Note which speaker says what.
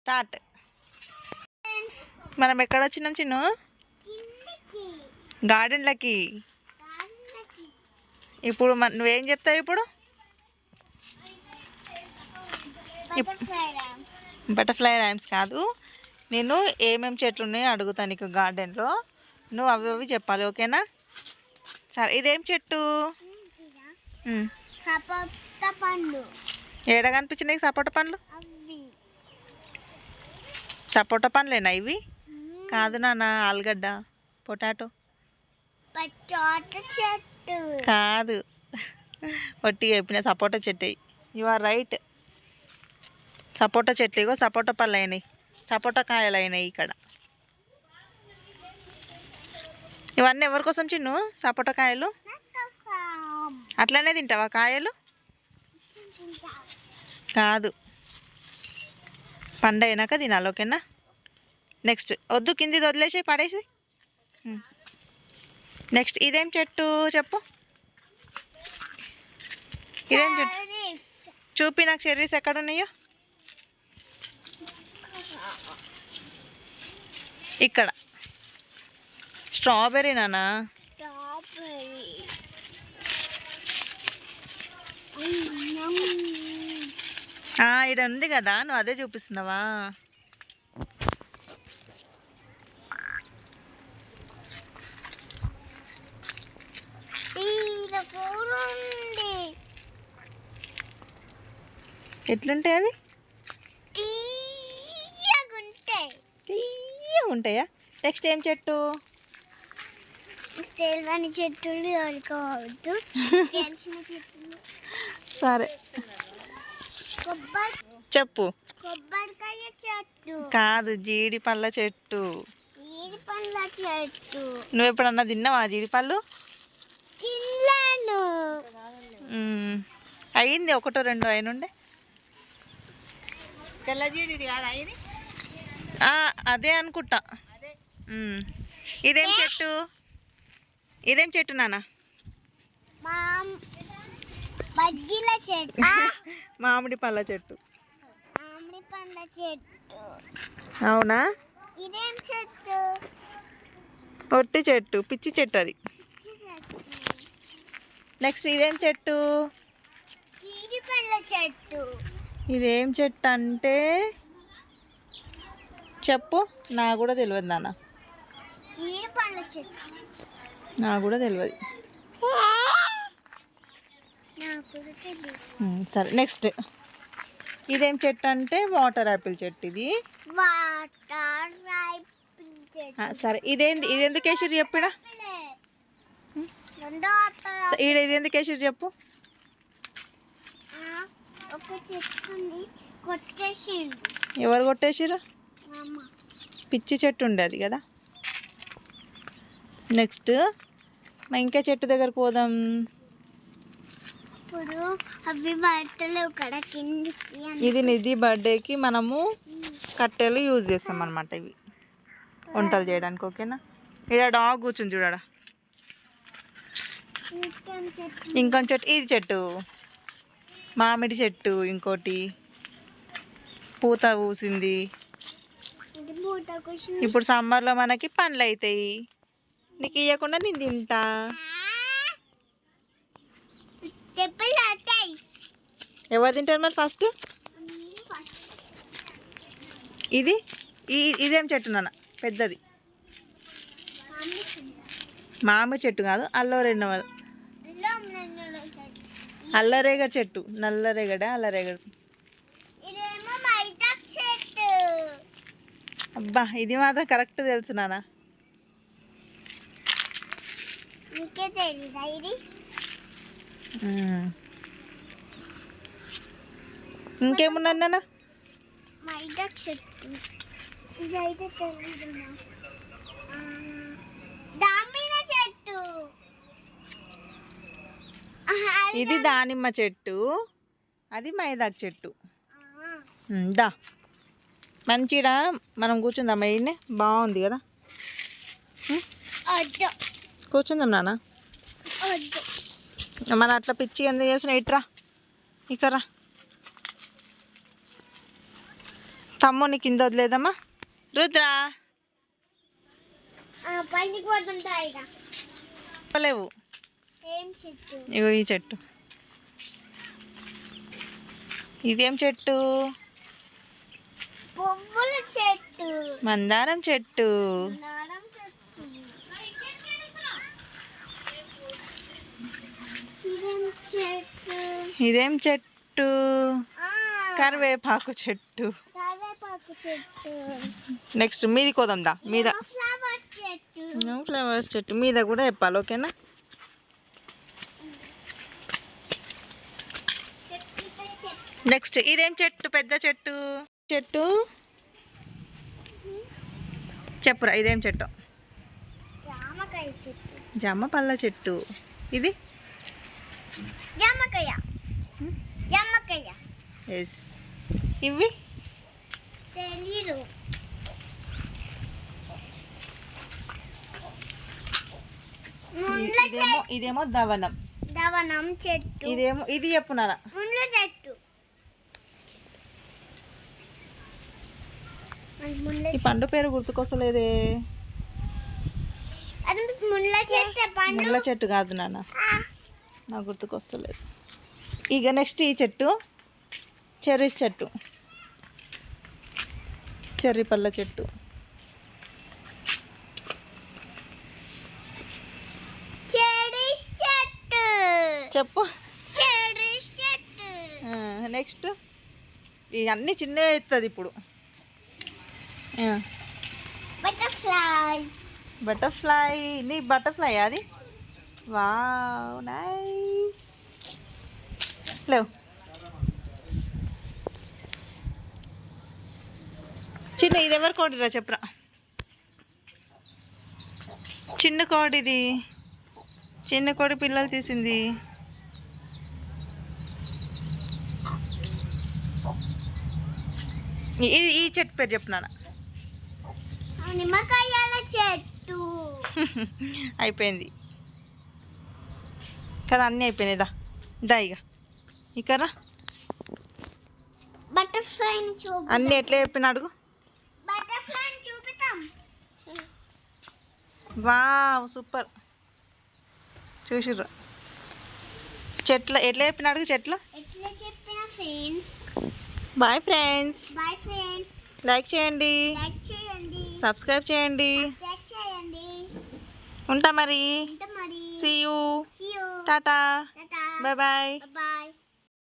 Speaker 1: Start. మనం ఎక్కడ వచ్చినాం చిన్ను? గార్డెన్లకి. ఇప్పుడు నువ్వేం చెప్తావు ఇప్పుడు? బటర్ఫ్లై రైమ్స్ కాదు, నేను ఏమేమి చెట్లు ఉన్నాయో అడుగుతాను నీకు గార్డెన్లో, నువ్వు అవి అవి చెప్పాలి, ఓకేనా? సరే, ఇదేం చెట్టు? ఏడ కనిపించినాయి సపోటా పండ్లు? సపోటా పండ్లేనా ఇవి? కాదు నాన్న, ఆలుగడ్డ, పొటాటో కాదు. ఒట్టిగా చెప్పిన సపోటా చెట్టు. You are right. సపోటా చెట్లు, ఇగో సపోటా పళ్ళు అయినాయి, సపోటా కాయలు అయినాయి ఇక్కడ. ఇవన్నీ ఎవరి కోసం చిన్ను? సపోటా కాయలు అట్లనే తింటావా కాయలు? కాదు, పండు అయినాక తినాలి, ఓకేనా? నెక్స్ట్, వద్దు కింది వదిలేసి పడేసి. నెక్స్ట్, ఇదేం చెట్టు చెప్పు? ఇదేం చెట్టు చూపి నాకు. చెర్రీస్ ఎక్కడ ఉన్నాయో? ఇక్కడ. స్ట్రాబెర్రీ నానా? ఇక్కడ ఉంది కదా, నువ్వు అదే చూపిస్తున్నావా? ఎట్లుంటాయి అవి? ఉంటాయా? నెక్స్ట్ ఏం చెట్టు? సరే చెప్పు. కాదు, జీడి పళ్ళ చెట్టు. నువ్వు ఎప్పుడన్నా తిన్నావా జీడి పళ్ళు? అయింది, ఒకటో రెండో అయినుండే. అదే అనుకుంటా. ఇదేం చెట్టు? ఇదేం చెట్టు నాన్న? మామిడి పళ్ళ చెట్టు. అవునా? ఒట్టి చెట్టు, పిచ్చి చెట్టు అది. నెక్స్ట్, ఇదేం చెట్టు? ఇదేం చెట్టు అంటే చెప్పు, నా కూడా తెలియదు నాన్న. నా కూడా తెలియదు. సరే, నెక్స్ట్, ఇదేం చెట్టు అంటే వాటర్ యాపిల్ చెట్టు. ఇది సరే, ఇది ఎందుకు వేసిర్రు చెప్పు? ఇది ఎందుకు వేసిర్రు చెప్పు? ఎవరు కొట్టేసిర్రు? పిచ్చి చెట్టు ఉండే అది కదా. నెక్స్ట్, మా ఇంకా చెట్టు దగ్గరకు పోదాం. ఇది నిధి బర్త్డేకి మనము కట్టెలు యూజ్ చేస్తాం అన్నమాట, ఇవి వంటలు చేయడానికి, ఓకేనా? ఇక్కడ డాగ్ కూర్చుని చూడడా. ఇంకొక చెట్టు, ఇది చెట్టు మామిడి చెట్టు. ఇంకోటి పూత పూసింది. ఇప్పుడు సమ్మర్లో మనకి పండ్లు అవుతాయి, నీకు ఇవ్వకుండా నేను తింటా. ఎవరు తింటారు మరి ఫస్ట్? ఇదేం చెట్టు నాన్న? పెద్దది మామిడి చెట్టు కాదు, అల్లరేగడి చెట్టు. నల్లరేగడ, అల్లరేగడి. అబ్బా, ఇది మాత్రం కరెక్ట్ తెలుసు నాన్న. ఇంకేమున్నది నాన్న? ఇది దానిమ్మ చెట్టు, అది మైదాకు చెట్టు. దా మంచిగా మనం కూర్చుందాం. అయ్యింది, బాగుంది కదా. కూర్చుందాం నాన్న. మన అట్లా పిచ్చి ఎందుకు చేసిన? ఇట్రా, ఇక్కడ తమ్ముని కింద వదిలేదమ్మా. రుద్రా లేవు. ఇగో ఈ చెట్టు. ఇదేం చెట్టు? మందారం చెట్టు. ఇదేం చెట్టు? కరివేపాకు చెట్టు. నెక్స్ట్ మీది కోదందా. మీద ఫ్లవర్స్ చెట్టు మీద కూడా చెప్పాలి, ఓకేనా? నెక్స్ట్ ఇదేం చెట్టు? పెద్ద చెట్టు. చెట్టు చెప్పురా, ఇదేం చెట్టు? జామ పళ్ళ చెట్టు. ఇది ఎస్. ఇవి ఇదేమో దవనం. చెట్టు. ఇదేమో ఇది చెప్పున్నారా? చెట్టు. ఈ పండు పేరు గుర్తుకొస్తలేదే. ముళ్ళ చెట్టు కాదు నాన్న, నాకు గుర్తుకొస్తలేదు. ఇక నెక్స్ట్ ఈ చెట్టు చెర్రీస్ చెట్టు. చెర్రీ పళ్ళ చెట్టు. చెప్పు. నెక్స్ట్ ఇవన్నీ చిన్నగా ఎత్తుంది ఇప్పుడు. బటర్ఫ్లై. నీ బటర్ఫ్లై అది? Wow nice. లేవు. చిన్న ఇది ఎవరి కోడిరా చెప్పరా? చిన్న కోడి. ఇది చిన్న కోడి పిల్లలు తీసింది. ఇది ఈ చెట్టు పేరు చెప్పినానా? నిమ్మకాయల చెట్టు. అయిపోయింది కదా, అన్నీ అయిపోయినాయి. దా ఇక ఇకరా. బటర్ఫ్లై అన్నీ ఎట్లా చెప్పిన అడుగు. Wow super. చూసిర్రు చెట్లు ఎట్లా చెప్పిన అడుగు. చెట్లు బాయ్ ఫ్రెండ్స్. లైక్ చేయండి, సబ్స్క్రైబ్ చేయండి. ఉంటా మరి. See you. టాటా. Bye bye.